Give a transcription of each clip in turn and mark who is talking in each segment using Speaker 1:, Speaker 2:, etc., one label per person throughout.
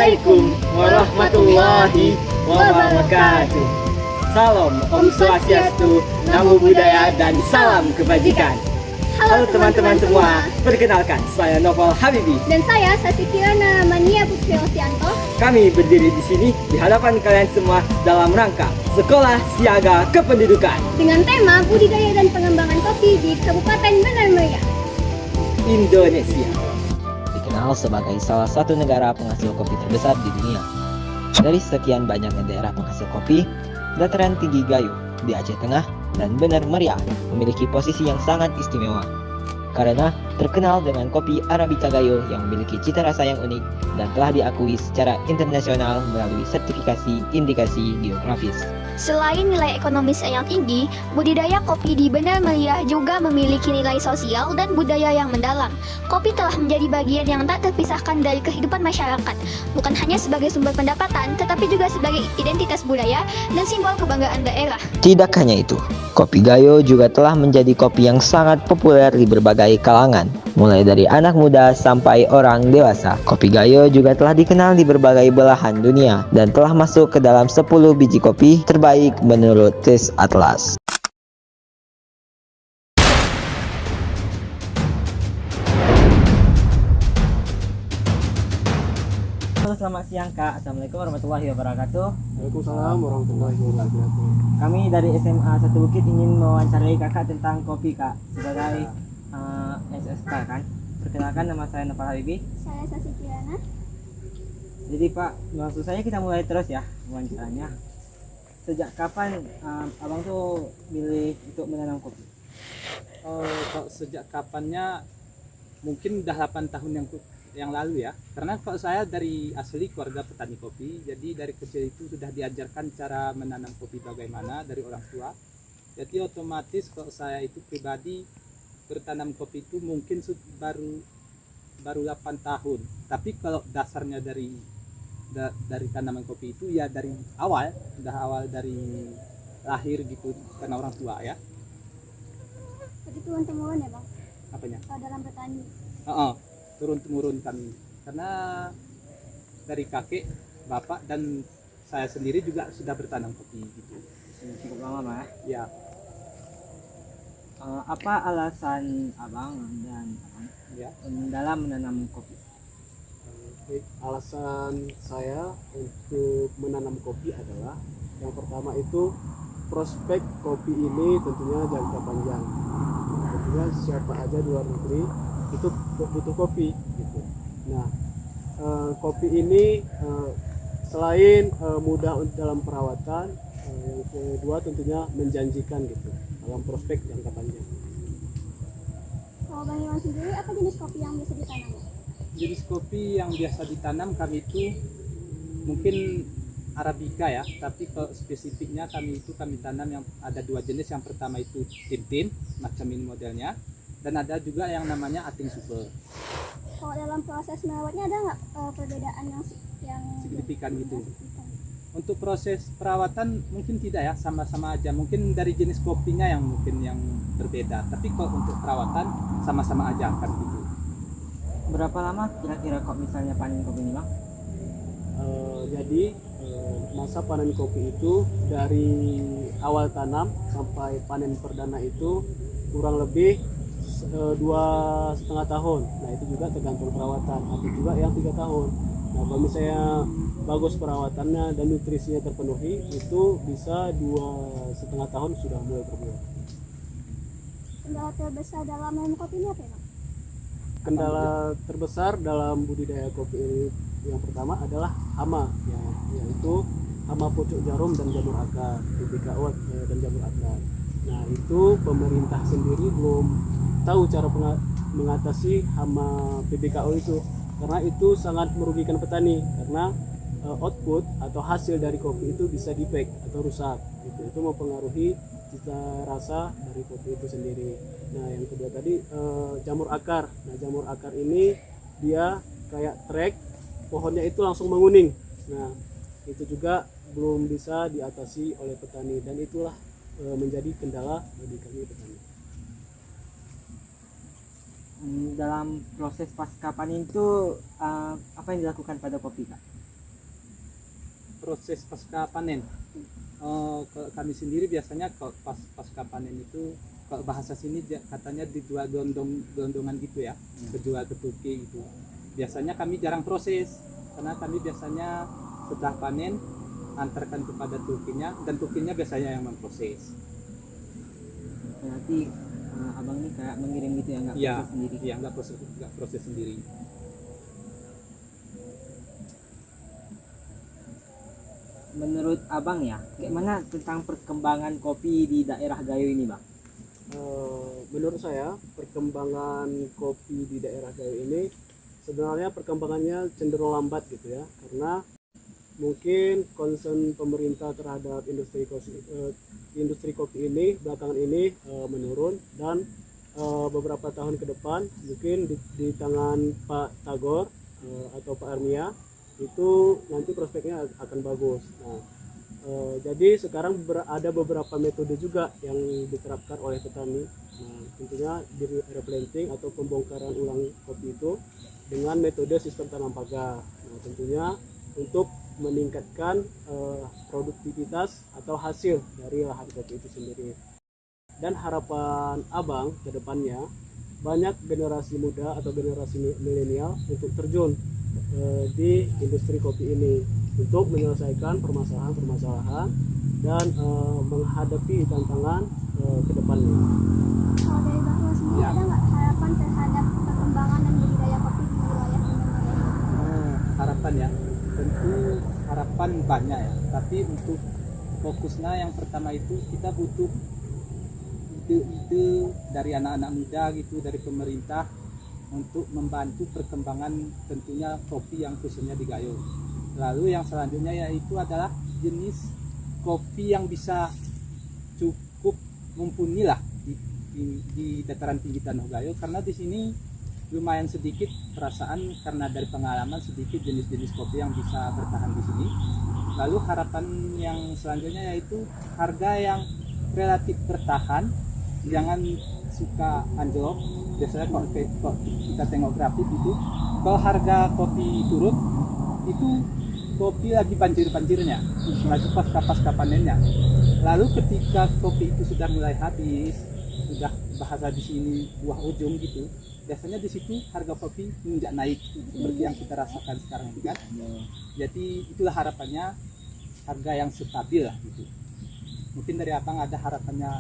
Speaker 1: Assalamualaikum warahmatullahi wabarakatuh. Salam Om Swastiastu, Namo Buddhaya, dan salam kebajikan. Halo teman-teman semua, perkenalkan saya Novel Habibi
Speaker 2: dan saya Sasi Kirana Mania Putri Osianto.
Speaker 1: Kami berdiri di sini di hadapan kalian semua dalam rangka Sekolah Siaga Kependudukan
Speaker 2: dengan tema budidaya dan pengembangan kopi di Kabupaten Benar Meriah,
Speaker 1: Indonesia.
Speaker 3: Dikenal sebagai salah satu negara penghasil kopi terbesar di dunia. Dari sekian banyaknya daerah penghasil kopi, dataran tinggi Gayo di Aceh Tengah dan Benar Meriah memiliki posisi yang sangat istimewa karena terkenal dengan kopi Arabica Gayo yang memiliki cita rasa yang unik dan telah diakui secara internasional melalui sertifikasi indikasi geografis.
Speaker 4: Selain nilai ekonomis yang tinggi, budidaya kopi di Benar Meriah juga memiliki nilai sosial dan budaya yang mendalam. Kopi telah menjadi bagian yang tak terpisahkan dari kehidupan masyarakat, bukan hanya sebagai sumber pendapatan, tetapi juga sebagai identitas budaya dan simbol kebanggaan daerah.
Speaker 3: Tidak hanya itu, kopi Gayo juga telah menjadi kopi yang sangat populer di berbagai kalangan, mulai dari anak muda sampai orang dewasa. Kopi Gayo juga telah dikenal di berbagai belahan dunia dan telah masuk ke dalam 10 biji kopi terbaik menurut tes Atlas.
Speaker 1: Halo, selamat siang Kak. Assalamualaikum warahmatullahi wabarakatuh.
Speaker 5: Waalaikumsalam warahmatullahi wabarakatuh.
Speaker 1: Kami dari SMA 1 Bukit ingin mewawancarai Kakak tentang kopi Kak sebagai SSK kan. Perkenalkan, nama saya Novel Habibi.
Speaker 2: Saya Sasi Kirana.
Speaker 1: Jadi Pak, langsung saja kita mulai terus ya wawancaranya. Sejak kapan abang tuh milih untuk menanam kopi?
Speaker 5: Kalau sejak kapannya mungkin udah 8 tahun yang lalu ya. Karena kalau saya dari asli keluarga petani kopi, jadi dari kecil itu sudah diajarkan cara menanam kopi bagaimana dari orang tua. Jadi otomatis kalau saya itu pribadi bertanam kopi itu mungkin baru 8 tahun. Tapi kalau dasarnya dari tanaman kopi itu ya dari awal dari lahir gitu karena orang tua ya.
Speaker 2: Jadi turun temurun ya Bang?
Speaker 5: Apanya?
Speaker 2: Dalam bertani.
Speaker 5: Turun temurun kami karena dari kakek, bapak dan saya sendiri juga sudah bertanam kopi gitu.
Speaker 1: Cukup lama Pak.
Speaker 5: Ya.
Speaker 1: Apa alasan abang dan
Speaker 5: Ya.
Speaker 1: dalam menanam kopi?
Speaker 5: Alasan saya untuk menanam kopi adalah yang pertama itu prospek kopi ini tentunya jangka panjang. Tentunya siapa aja di luar negeri itu butuh kopi gitu. Nah, kopi ini selain mudah dalam perawatan, yang kedua tentunya menjanjikan gitu dalam prospek jangka panjang.
Speaker 2: Kalau Bang Iwan sendiri, apa jenis kopi yang bisa ditanam?
Speaker 5: Jenis kopi yang biasa ditanam kami itu mungkin Arabica ya, tapi kalau spesifiknya kami tanam yang ada 2 jenis. Yang pertama itu Tintin, macam ini modelnya, dan ada juga yang namanya Ating Super.
Speaker 2: Kalau dalam proses merawatnya ada nggak perbedaan yang
Speaker 5: Signifikan gitu. Untuk proses perawatan mungkin tidak ya, sama-sama aja. Mungkin dari jenis kopinya yang mungkin yang berbeda, tapi kalau untuk perawatan sama-sama aja kan gitu.
Speaker 1: Berapa lama kira-kira kok misalnya panen kopi ini Bang?
Speaker 5: Jadi masa panen kopi itu dari awal tanam sampai panen perdana itu kurang lebih 2,5 tahun. Nah itu juga tergantung perawatan. Ada juga yang 3 tahun. Nah kalau misalnya bagus perawatannya dan nutrisinya terpenuhi, itu bisa 2,5 tahun sudah mulai terbuat.
Speaker 2: Kendala terbesar dalam menanam kopi ini apa ya Bang?
Speaker 5: Kendala terbesar dalam budidaya kopi ini yang pertama adalah hama, yaitu hama pucuk jarum dan jamur akar, PBKO dan jamur akar. Nah itu pemerintah sendiri belum tahu cara mengatasi hama PBKO itu, karena itu sangat merugikan petani karena output atau hasil dari kopi itu bisa defect atau rusak. Itu mempengaruhi cita rasa dari kopi itu sendiri. Nah yang kedua tadi jamur akar. Nah jamur akar ini dia kayak trek, pohonnya itu langsung menguning. Nah itu juga belum bisa diatasi oleh petani dan itulah menjadi kendala bagi kami petani.
Speaker 1: Dalam proses pasca panen itu apa yang dilakukan pada kopi Kak?
Speaker 6: proses pasca panen. Kalau kami sendiri biasanya kalau pasca panen itu, kalau bahasa sini katanya dijual gelondongan gitu ya, dijual ke tuki gitu. Biasanya kami jarang proses, karena kami biasanya setelah panen antarkan kepada tukinya, dan tukinya biasanya yang memproses.
Speaker 1: Berarti abang ini kayak mengirim gitu ya, nggak
Speaker 6: Iya,
Speaker 1: proses sendiri.
Speaker 6: iya, nggak proses sendiri.
Speaker 1: Menurut abang ya, kayak mana tentang perkembangan kopi di daerah Gayo ini bang?
Speaker 5: Menurut saya perkembangan kopi di daerah Gayo ini sebenarnya perkembangannya cenderung lambat gitu ya, karena mungkin concern pemerintah terhadap industri kopi ini belakangan ini menurun, dan beberapa tahun ke depan mungkin di tangan Pak Tagor atau Pak Armia itu nanti prospeknya akan bagus. Nah, jadi sekarang ada beberapa metode juga yang diterapkan oleh petani. Nah, tentunya di replanting atau pembongkaran ulang kopi itu dengan metode sistem tanam pagar. Nah, tentunya untuk meningkatkan produktivitas atau hasil dari lahan kopi itu sendiri. Dan harapan abang ke depannya banyak generasi muda atau generasi milenial untuk terjun di industri kopi ini untuk menyelesaikan permasalahan-permasalahan dan menghadapi tantangan ke depannya.
Speaker 2: Kalau dari Bang Iwan sendiri ada nggak harapan terhadap perkembangan dan budidaya kopi di wilayah Bendungan?
Speaker 6: Harapan ya, tentu harapan banyak ya, tapi untuk fokusnya yang pertama itu kita butuh ide-ide dari anak-anak muda gitu, dari pemerintah untuk membantu perkembangan tentunya kopi yang khususnya di Gayo. Lalu yang selanjutnya yaitu adalah jenis kopi yang bisa cukup mumpuni lah di dataran tinggi Tanah Gayo, karena di sini lumayan sedikit perasaan karena dari pengalaman sedikit jenis-jenis kopi yang bisa bertahan di sini. Lalu harapan yang selanjutnya yaitu harga yang relatif bertahan, jangan suka anjlok. Biasanya kalau kita tengok grafik itu, kalau harga kopi turun itu kopi lagi banjir-banjirnya, lagi pasca panennya. Lalu ketika kopi itu sudah mulai habis, sudah bahasa di sini buah ujung gitu, biasanya di situ harga kopi menginjak naik seperti yang kita rasakan sekarang ini kan. Jadi itulah harapannya, harga yang stabil lah gitu. Mungkin dari abang ada harapannya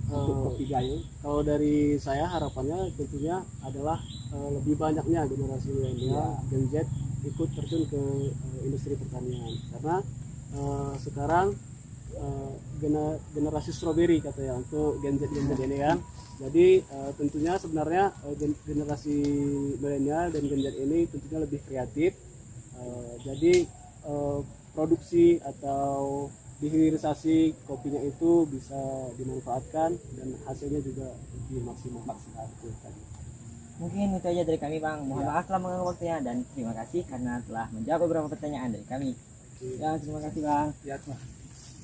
Speaker 6: untuk kopi Gayo?
Speaker 5: Kalau dari saya harapannya tentunya adalah lebih banyaknya generasi milenial Gen Z ikut terjun ke industri pertanian, karena sekarang generasi strawberry katanya untuk Gen Z ini kan. Jadi tentunya sebenarnya generasi milenial dan Gen Z ini tentunya lebih kreatif. Jadi produksi atau dihilirisasi kopinya itu bisa dimanfaatkan dan hasilnya juga lebih maksimal itu tadi.
Speaker 1: Mungkin itu aja dari kami bang. Mohon maaf telah mengganggu waktunya, dan terima kasih karena telah menjawab beberapa pertanyaan dari kami. Ya, terima kasih bang.
Speaker 6: Ya, terima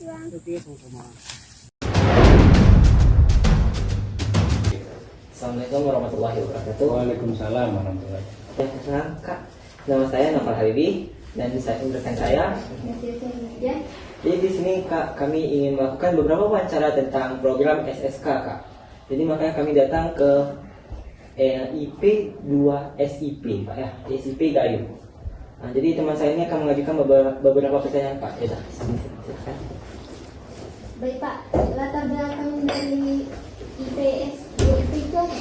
Speaker 2: Bang.
Speaker 5: Oke, sama-sama.
Speaker 3: Assalamualaikum warahmatullahi wabarakatuh.
Speaker 7: Waalaikumsalam warahmatullahi wabarakatuh.
Speaker 3: Senang Kak, nama saya Novel Habibi dan rekan saya. Jadi di sini Kak, kami ingin melakukan beberapa wawancara tentang program SSK Kak. Jadi makanya kami datang ke IP 2 SIP Pak ya, SIP Gayo. Nah, jadi teman saya ini akan mengajukan beberapa pertanyaan Pak. Ya, silakan.
Speaker 8: Baik Pak, latar belakang dari IPS 2 itu apa?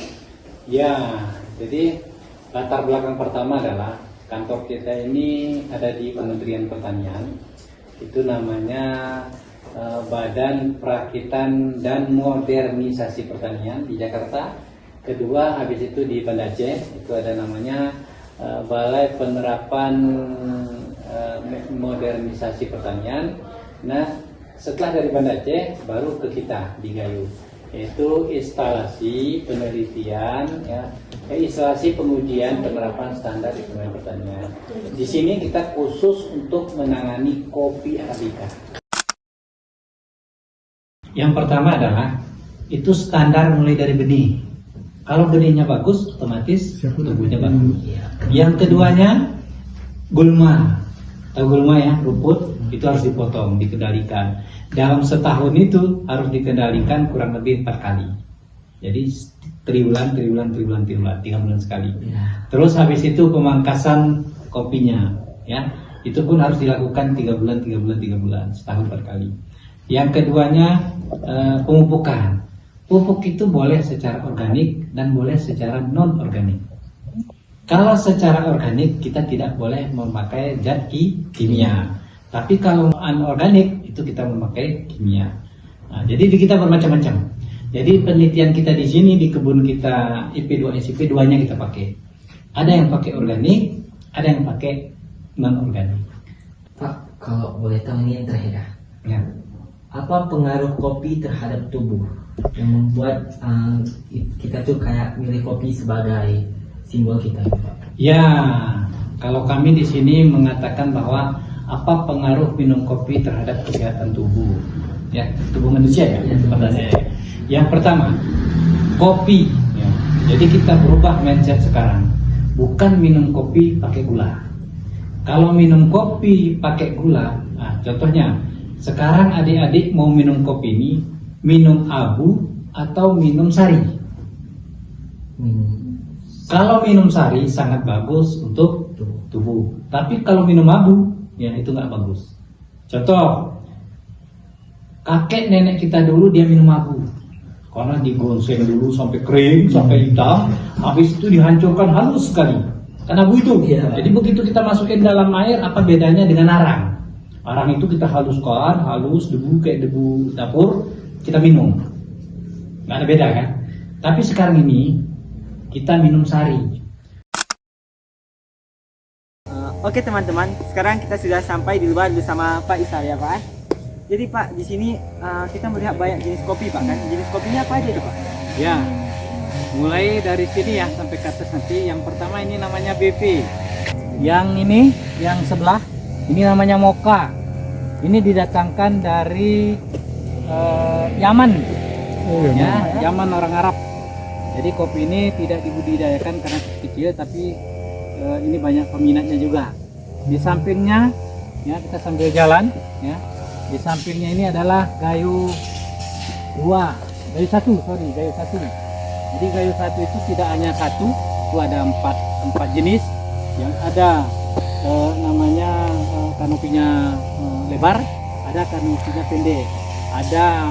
Speaker 7: Ya, jadi latar belakang pertama adalah kantor kita ini ada di Kementerian Pertanian. Itu namanya Badan Perakitan dan Modernisasi Pertanian di Jakarta. Kedua, habis itu di Banda Aceh, itu ada namanya Balai Penerapan Modernisasi Pertanian. Nah, setelah dari Banda Aceh, baru ke kita di Gayo, yaitu instalasi penelitian, ya, instalasi pengujian penerapan standar ekonomi pertanian. Di sini kita khusus untuk menangani kopi arabica. Yang pertama adalah itu standar mulai dari benih. Kalau benihnya bagus, otomatis tumbuhnya bagus. Yang keduanya gulma. tahu gulma ya, rumput itu harus dipotong, dikendalikan. Dalam setahun itu harus dikendalikan kurang lebih 4 kali. Jadi triwulan 3 bulan sekali. Terus habis itu pemangkasan kopinya, ya itu pun harus dilakukan 3 bulan, setahun 4 kali. Yang keduanya pemupukan. Pupuk itu boleh secara organik dan boleh secara non organik. Kalau secara organik kita tidak boleh memakai zat kimia, tapi kalau anorganik itu kita memakai kimia. Nah, jadi kita bermacam-macam. Jadi penelitian kita di sini di kebun kita IP2 SIP 2-nya kita pakai. Ada yang pakai organik, ada yang pakai non organik.
Speaker 3: Pak, kalau boleh tahu ini yang terakhir
Speaker 7: Ya.
Speaker 3: apa pengaruh kopi terhadap tubuh yang membuat kita tuh kayak milih kopi sebagai simbol kita, Pak?
Speaker 7: Ya, kalau kami di sini mengatakan bahwa apa pengaruh minum kopi terhadap kesehatan tubuh, ya tubuh manusia ya. Pertanyaannya. Yang pertama, kopi. Ya. Jadi kita berubah mindset sekarang, bukan minum kopi pakai gula. Kalau minum kopi pakai gula, nah, contohnya sekarang adik-adik mau minum kopi ini, minum abu atau minum sari. Kalau minum sari sangat bagus untuk tubuh. Tapi kalau minum abu, ya itu nggak bagus. Contoh, kakek nenek kita dulu dia minum abu. Karena digoseng dulu sampai kering, sampai hitam. Habis itu dihancurkan halus sekali. Karena abu itu. Jadi begitu kita masukin dalam air, apa bedanya dengan arang? Arang itu kita haluskan, halus, debu kayak debu dapur, kita minum. Nggak ada beda kan? Tapi sekarang ini kita minum sari.
Speaker 1: Oke teman-teman, sekarang kita sudah sampai di luar bersama Pak Isal ya Pak. Jadi Pak, di sini kita melihat banyak jenis kopi Pak kan? Jenis kopinya apa aja itu Pak?
Speaker 7: Ya, mulai dari sini ya sampai ke atas nanti. Yang pertama ini namanya BP. Yang ini, yang sebelah, ini namanya Mocha. Ini didatangkan dari Yaman. Ya, Yaman orang Arab. Jadi kopi ini tidak dibudidayakan karena kecil, tapi ini banyak peminatnya juga. Di sampingnya, ya kita sambil jalan, ya. Di sampingnya ini adalah gayo satu. Jadi gayo satu itu tidak hanya satu, itu ada empat jenis. Yang ada namanya kanopinya lebar, ada kanopinya pendek, ada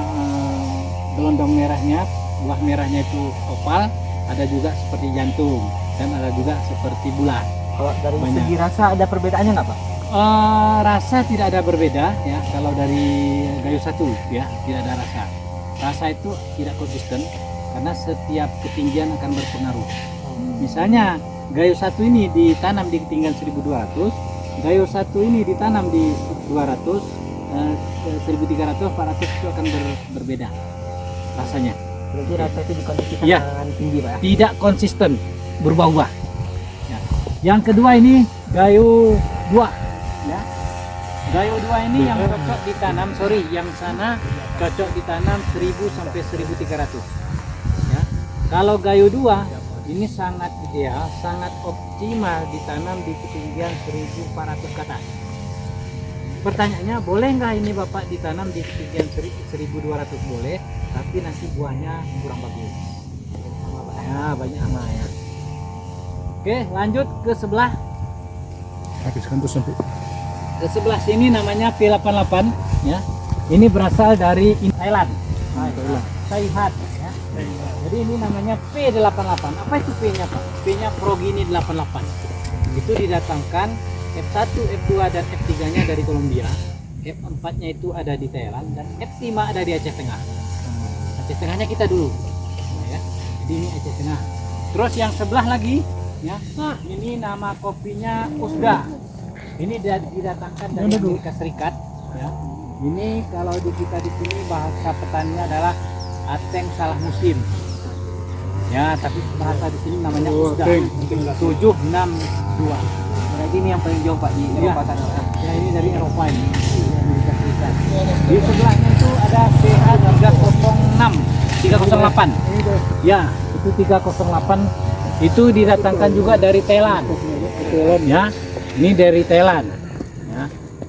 Speaker 7: gelondong merahnya, buah merahnya itu opal, ada juga seperti jantung, dan ada juga seperti bulat.
Speaker 1: Kalau dari segi rasa ada perbedaannya nggak Pak?
Speaker 7: Rasa tidak ada berbeda ya. Kalau dari gayo satu ya tidak ada rasa. Rasa itu tidak konsisten karena setiap ketinggian akan berpengaruh. Misalnya gayo satu ini ditanam di ketinggian 1200, gayo satu ini ditanam di 200, 1300, 400 itu akan berbeda rasanya.
Speaker 1: Berarti rasa itu dikondisikan
Speaker 7: Ya.
Speaker 1: dengan tinggi Pak ya?
Speaker 7: Tidak konsisten, berubah-ubah. Ya. Yang kedua ini gayo 2. Ya. Gayo 2 ini yang cocok ditanam, yang sana cocok ditanam 1000 sampai 1300. Ya. Kalau gayo 2 ini sangat ideal, sangat optimal ditanam di ketinggian 1400 ke atas. Pertanyaannya, boleh nggak ini Bapak ditanam di ketinggian 1200? Boleh, tapi nanti buahnya kurang bagus. Ya, banyak hama ya. Oke, lanjut ke sebelah.
Speaker 6: Habiskan tuh sampai
Speaker 7: Ke sebelah sini namanya P88 ya. Ini berasal dari Thailand. Saihat ya. Jadi ini namanya P88. Apa itu P-nya Pak? P-nya Progini 88. Itu didatangkan F1, F2 dan F3-nya dari Kolombia. F4-nya itu ada di Thailand dan F5 ada di Aceh Tengah. Aceh Tengahnya kita dulu. Ya. Jadi ini Aceh Tengah. Terus yang sebelah lagi ya. Ini nama kopinya Usda. Ini didatangkan dari Amerika Serikat ya. Ini kalau di kita di sini bahasa petaninya adalah ateng salah musim. Ya, tapi bahasa di sini namanya Usda 762.
Speaker 1: Berarti ini yang paling jauh Pak di Eropa sana.
Speaker 7: Ya, ini dari Eropa ini. Amerika Serikat. Di sebelahnya itu ada CH 308. Ya, itu 308. Itu didatangkan juga dari Thailand. Ya. Ini dari Thailand. Ya.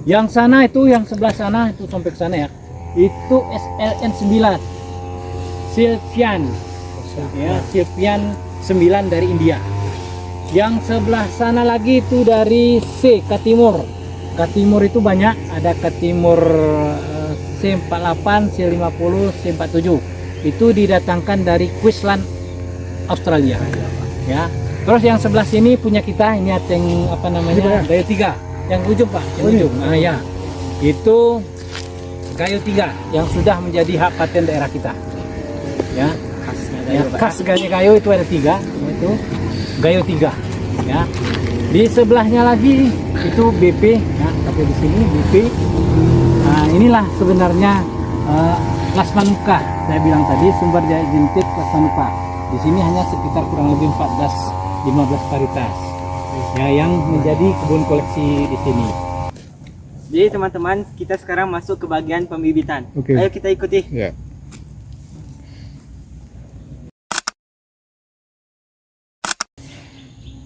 Speaker 9: Yang sana itu, yang sebelah sana itu sampai ke sana ya. Itu SLN 9. Silvian. Ya, Silvian 9 dari India. Yang sebelah sana lagi itu dari C, Katimor. Katimor itu banyak, ada Katimor C48, C50, C47. Itu didatangkan dari Queensland, Australia. Ya. Terus yang sebelah sini punya kita, ini ada yang apa namanya? Gayo 3. Yang ujung Pak, yang ujung. Nah ya. Itu Gayo 3 yang sudah menjadi hak paten daerah kita. Ya. Ya, khas Gayo itu ada 3, itu Gayo 3 ya. Di sebelahnya lagi itu BP ya, tapi di sini BP. Nah, inilah sebenarnya Lasmanuka. Saya bilang tadi sumber daya jentik Lasmanuka. Di sini hanya sekitar kurang lebih 14-15 varietas ya yang menjadi kebun koleksi di sini.
Speaker 1: Jadi teman-teman, kita sekarang masuk ke bagian pembibitan. Ayo kita ikuti.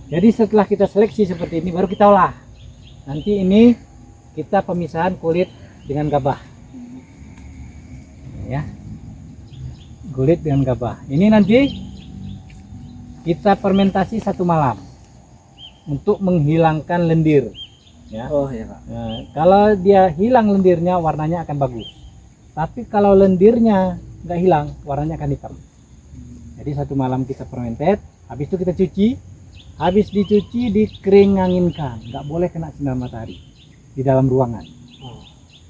Speaker 9: Jadi setelah kita seleksi seperti ini baru kita olah. Nanti ini kita pemisahan kulit dengan gabah. Ya. Kulit dengan gabah. Ini nanti kita fermentasi 1 malam untuk menghilangkan lendir. Ya.
Speaker 1: Oh iya Pak.
Speaker 9: Nah, kalau dia hilang lendirnya warnanya akan bagus. Tapi kalau lendirnya nggak hilang warnanya akan hitam. Jadi 1 malam kita fermented, habis itu kita cuci. Habis dicuci dikeringanginkan, nggak boleh kena sinar matahari di dalam ruangan.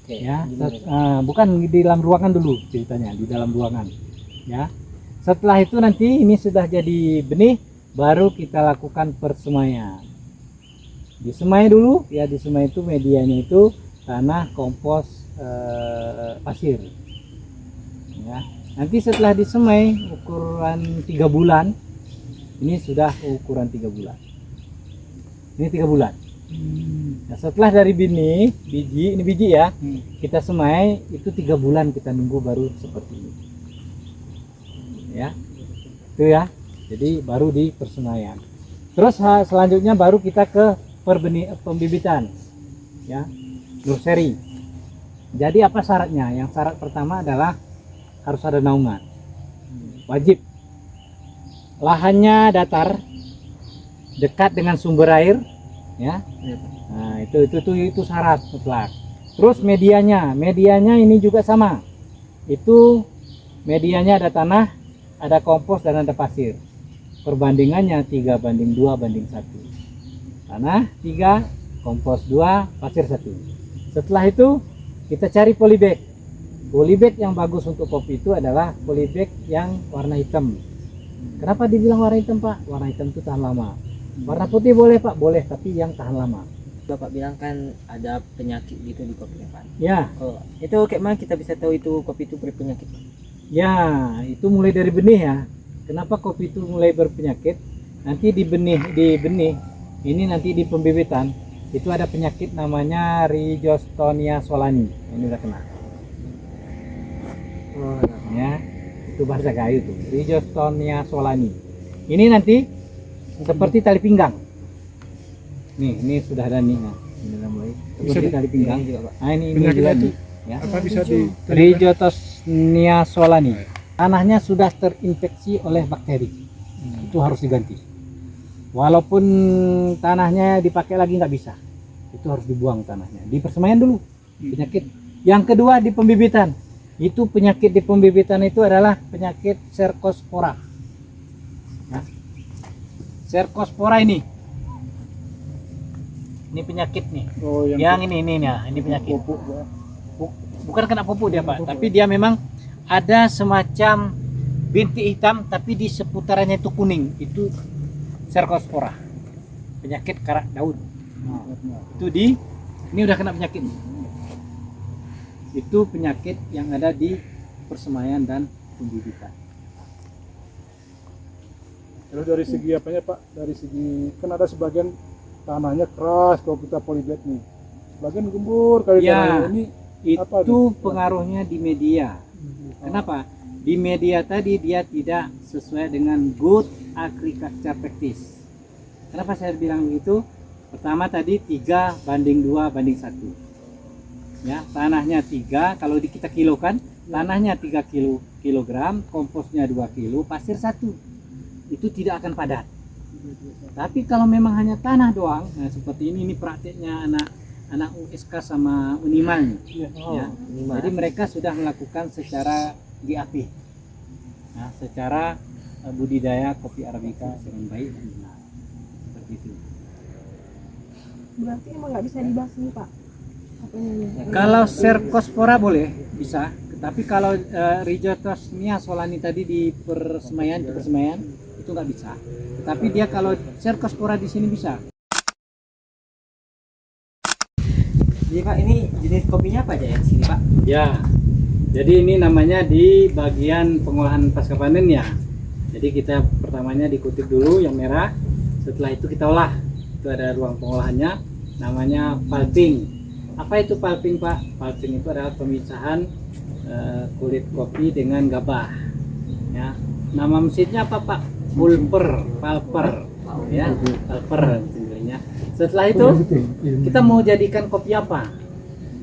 Speaker 9: Ya, bukan di dalam ruangan dulu ceritanya, di dalam ruangan. Ya, setelah itu nanti ini sudah jadi benih, baru kita lakukan persemaian. Disemai dulu, ya disemai itu medianya itu tanah, kompos, pasir. Ya, nanti setelah disemai ukuran 3 bulan. Ini sudah ukuran 3 bulan. Ini 3 bulan. Nah, setelah dari biji, ini biji ya, kita semai itu 3 bulan kita nunggu baru seperti ini. Ya, itu ya. Jadi baru di persemaian. Terus selanjutnya baru kita ke pembibitan, ya, nursery. Jadi apa syaratnya? Yang syarat pertama adalah harus ada naungan, wajib. Lahannya datar, dekat dengan sumber air, ya. Nah, itu syarat mutlak. Terus medianya ini juga sama. Itu medianya ada tanah, ada kompos dan ada pasir. Perbandingannya 3:2:1. Tanah 3, kompos 2, pasir 1. Setelah itu kita cari polybag. Polybag yang bagus untuk kopi itu adalah polybag yang warna hitam. Kenapa dibilang warna hitam Pak? Warna hitam itu tahan lama. Warna putih boleh Pak? Boleh, tapi yang tahan lama.
Speaker 1: Bapak bilang kan ada penyakit gitu di kopi Pak.
Speaker 9: Ya.
Speaker 1: Oh, itu kayak mana kita bisa tahu itu kopi itu berpenyakit?
Speaker 9: Ya, itu mulai dari benih ya. Kenapa kopi itu mulai berpenyakit? Nanti di benih ini nanti di pembibitan itu ada penyakit namanya Rhizostonia solani. Ini udah kena.
Speaker 1: Oh,
Speaker 9: ya. Itu bahasa Gayo tuh, Rhizostonia solani. Ini nanti seperti tali pinggang. Nih, ini sudah ada nih. Nah, ini udah mulai seperti tali pinggang. Nah, ini juga nih, ya.
Speaker 5: Apa bisa di
Speaker 9: Rhizostonia solani. Tanahnya sudah terinfeksi oleh bakteri. Itu harus diganti. Walaupun tanahnya dipakai lagi nggak bisa. Itu harus dibuang tanahnya. Di persemaian dulu penyakit. Yang kedua di pembibitan. Itu penyakit di pembibitan itu adalah penyakit Cercospora. Nah, Cercospora ini penyakit nih.
Speaker 5: Oh,
Speaker 9: yang ini penyakit. Bukan kena pupuk dia Pak, tapi dia memang ada semacam bintik hitam, tapi di seputarannya itu kuning. Itu Cercospora, penyakit karak daun. Nah, itu ini udah kena penyakit. Itu penyakit yang ada di persemaian dan pembibitan.
Speaker 5: Terus dari segi apanya Pak? Dari segi kan ada sebagian tanahnya keras kalau kita polybag nih. Sebagian gembur kali
Speaker 9: ya,
Speaker 5: ini.
Speaker 9: Itu pengaruhnya di media. Kenapa? Di media tadi dia tidak sesuai dengan good agriculture practice. Kenapa saya bilang begitu? Pertama tadi 3:2:1. ya tanahnya 3, kalau kita kilokan tanahnya 3 kilogram, komposnya 2 kilo, pasir 1, itu tidak akan padat. Tapi kalau memang hanya tanah doang, nah seperti ini prakteknya anak USK sama Unimal nih, ya. Jadi mereka sudah melakukan secara GAP, nah, secara budidaya kopi Arabica dengan baik dan benar, seperti itu.
Speaker 10: Berarti emang nggak bisa dibahas nih Pak? Apanya nih?
Speaker 9: Kalau Cercospora boleh, bisa. Tapi kalau Rhizotosmia solani tadi di persemaian itu nggak bisa. Tapi dia kalau Cercospora di sini bisa.
Speaker 1: Jadi Pak, ini jenis kopinya apa aja ya di sini Pak?
Speaker 6: Ya, jadi ini namanya di bagian pengolahan pasca panen ya. Jadi kita pertamanya dikutip dulu yang merah, setelah itu kita olah. Itu ada ruang pengolahannya, namanya pulping. Apa itu pulping Pak? Pulping itu adalah pemisahan kulit kopi dengan gabah. Ya, nama mesinnya apa Pak? Pulper, ya, pulper sebenarnya. Setelah itu kita mau jadikan kopi apa?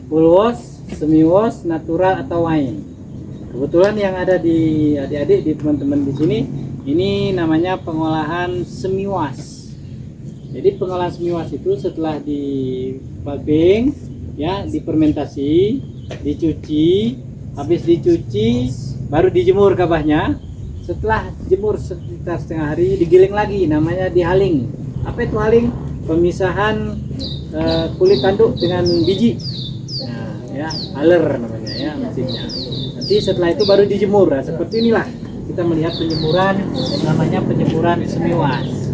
Speaker 6: Full wash, semi wash, natural atau wine. Kebetulan yang ada di adik-adik, di teman-teman di sini, ini namanya pengolahan semi wash. Jadi pengolahan semi wash itu setelah di pulping, ya, difermentasi, dicuci, habis dicuci baru dijemur gabahnya. Setelah jemur sekitar setengah hari digiling lagi, namanya dihaling. Apa itu haling? Pemisahan kulit tanduk dengan biji. Nah, ya, haler namanya ya mesinnya. Nanti setelah itu baru dijemur. Nah, seperti inilah kita melihat penjemuran, namanya penjemuran semi wash.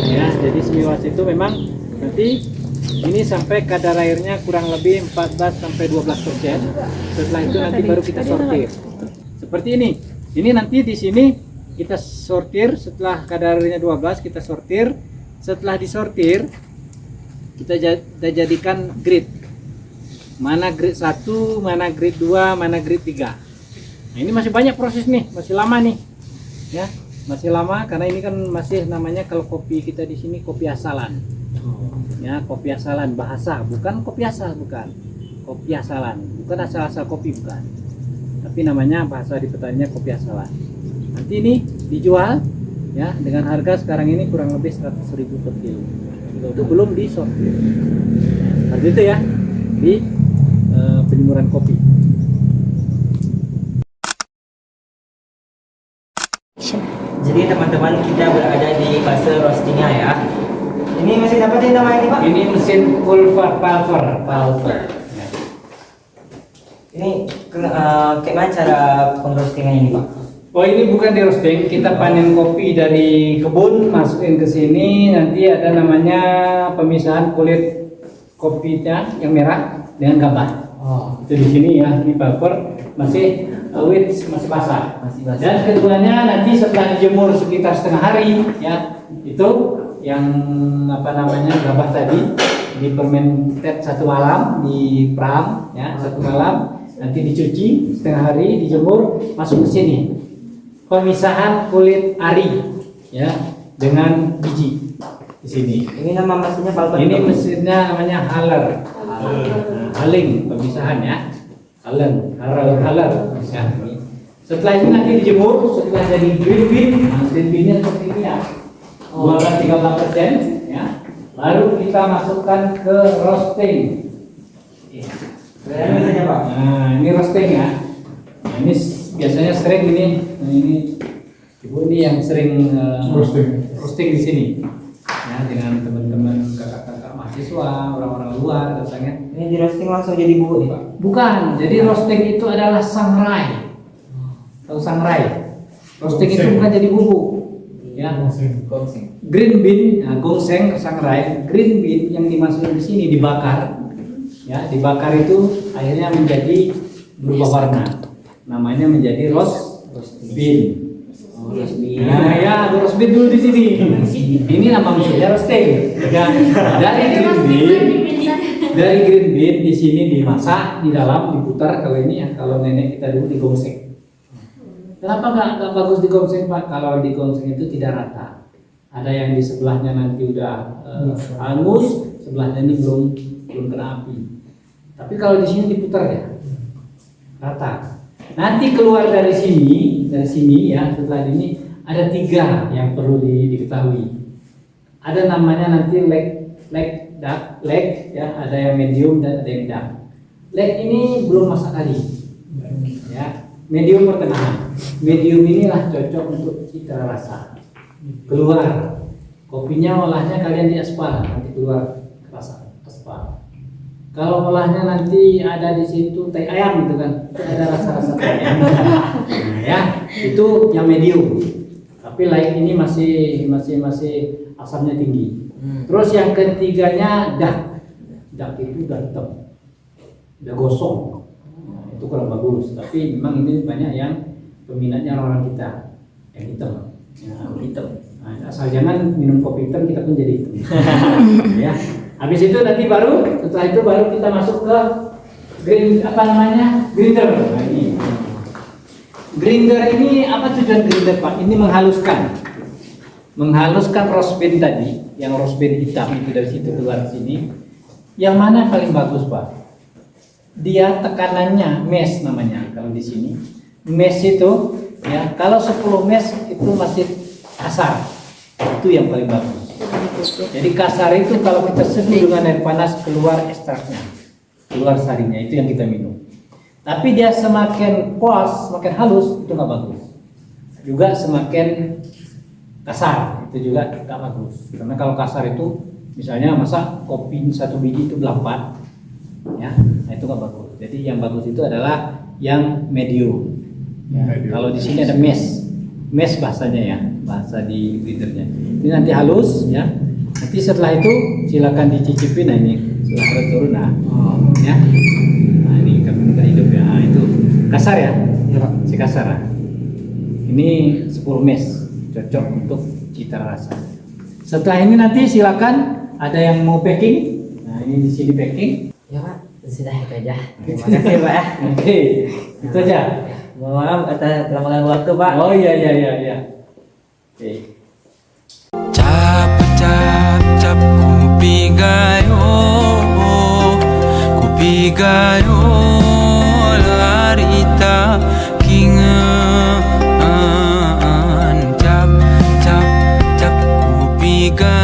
Speaker 6: Ya, jadi semi wash itu memang nanti ini sampai kadar airnya kurang lebih 14 sampai 12%. Setelah itu nanti baru kita sortir. Seperti ini. Ini nanti di sini kita sortir, setelah kadarnya 12 kita sortir. Setelah disortir kita jadikan grade. Mana grade 1, mana grade 2, mana grade 3. Nah, ini masih banyak proses nih, masih lama nih. Ya, masih lama karena ini kan masih namanya kalau kopi kita di sini kopi asalan. Ya, kopi asalan bahasa, bukan kopi asal, bukan. Kopi asalan, bukan asal-asal kopi, bukan. Tapi namanya bahasa di petaninya kopi asalan. Nanti ini dijual ya dengan harga sekarang ini kurang lebih 100.000 per kilo. Itu belum disortir. Seperti itu ya di penjemuran kopi.
Speaker 1: Jadi teman-teman, kita berada di fase roastingnya ya. Ini mesin apa sih namanya ini Pak?
Speaker 6: Ini mesin pulver.
Speaker 1: Ini kayak mana cara pengroastingannya ini Pak?
Speaker 6: Oh, ini bukan di roasting, kita panen kopi dari kebun, masukin ke sini, nanti ada namanya pemisahan kulit kopinya yang merah dengan gabah.
Speaker 1: Oh,
Speaker 6: Itu di sini ya, ini pulver masih masih basah.
Speaker 1: masih basah.
Speaker 6: Dan keduanya nanti setelah dijemur sekitar setengah hari ya, itu yang apa namanya gabah tadi difermented 1 malam di pram ya, 1 malam, nanti dicuci setengah hari, dijemur, masuk ke sini. Pemisahan kulit ari ya dengan biji di sini.
Speaker 1: Ini nama mesinnya apa?
Speaker 6: Ini mesinnya namanya haler. Haling pemisahan ya. Haler pemisahan ini. Setelah ini nanti dijemur, setelah jadi green bean, green beannya seperti ini ya. 12-13% ya. Baru kita masukkan ke roasting.
Speaker 1: Ini mesinnya Pak.
Speaker 6: Nah, ini roasting ya. Nah, ini biasanya sering ini ibu ini yang sering roasting di sini ya, dengan teman-teman kakak-kakak mahasiswa, orang-orang luar datangnya.
Speaker 1: Ini di roasting langsung jadi bubuk nih Pak?
Speaker 6: Bukan, jadi roasting itu adalah sangrai. Tahu sangrai? Roasting itu bukan jadi bubuk ya. Green bean, nah, gongseng, sangrai, green bean yang dimasukkan di sini dibakar ya, dibakar itu akhirnya menjadi berubah warna, namanya menjadi roast bean.
Speaker 1: Roast bean.
Speaker 6: Nah ya, roast bean dulu di sini. Ini nama mesinnya roasting. Ya, dari green bean di sini dimasak di dalam, diputar. Kalau ini ya, kalau nenek kita dulu digongseng. Kenapa nggak bagus digongseng Pak? Kalau digongseng itu tidak rata. Ada yang di sebelahnya nanti udah hangus, sebelahnya ini belum kena api.
Speaker 9: Tapi kalau di sini diputar ya, rata. Nanti keluar dari sini ya, setelah ini ada 3 yang perlu diketahui. Ada namanya nanti dark, ya, ada yang medium dan ada yang dark. Leg ini belum masak kali, ya. Medium pertengahan. Medium inilah cocok untuk citra rasa. Keluar kopinya, olahnya kalian di aspal, nanti keluar rasa aspal. Kalau olahnya nanti ada di situ tai ayam gitu kan, ada rasa-rasa tai ayam. Nah, ya, itu yang medium. Tapi light ini masih asamnya tinggi. Terus yang ketiganya dark. Dark itu udah hitam, udah gosong. Nah, itu kurang bagus. Tapi memang ini banyak yang peminatnya orang kita yang hitam. Hitam. Nah, asal jangan minum kopi hitam kita pun jadi hitam. Ya. Habis itu nanti setelah itu baru kita masuk ke grinder. Nah, ini. Grinder ini apa tujuan grinder, Pak? Ini menghaluskan roast bean tadi, yang roast bean hitam itu dari situ keluar sini. Yang mana paling bagus, Pak? Dia tekanannya mesh namanya kalau di sini. Mesh itu ya, kalau 10 mesh itu masih kasar. Itu yang paling bagus. Jadi kasar itu kalau kita seduh dengan air panas keluar ekstraknya, keluar sarinya, itu yang kita minum. Tapi dia semakin kuas, semakin halus, itu nggak bagus. Juga semakin kasar, itu juga nggak bagus. Karena kalau kasar itu, misalnya masak kopi 1 biji itu 8, ya, nah itu nggak bagus. Jadi yang bagus itu adalah yang medium. Ya, kalau di sini ada mesh bahasanya ya, bahasa di grindernya. Ini nanti halus, ya. Nanti setelah itu silakan dicicipin. Nah ini setelah turun, ya. Nah ini kan udah hidup ya. Nah, itu kasar ya, si kasar. Nah. Ini 10 mesh, cocok untuk cita rasa. Setelah ini nanti silakan ada yang mau packing. Nah ini di sini packing.
Speaker 11: Ya Pak, sudah itu aja. Terima kasih Pak ya.
Speaker 9: Oke, itu aja.
Speaker 11: Mohon maaf atas telah mengganggu waktu Pak.
Speaker 9: Oh iya. Oke.
Speaker 12: Cap kupigayo larita kingan cap kupigayo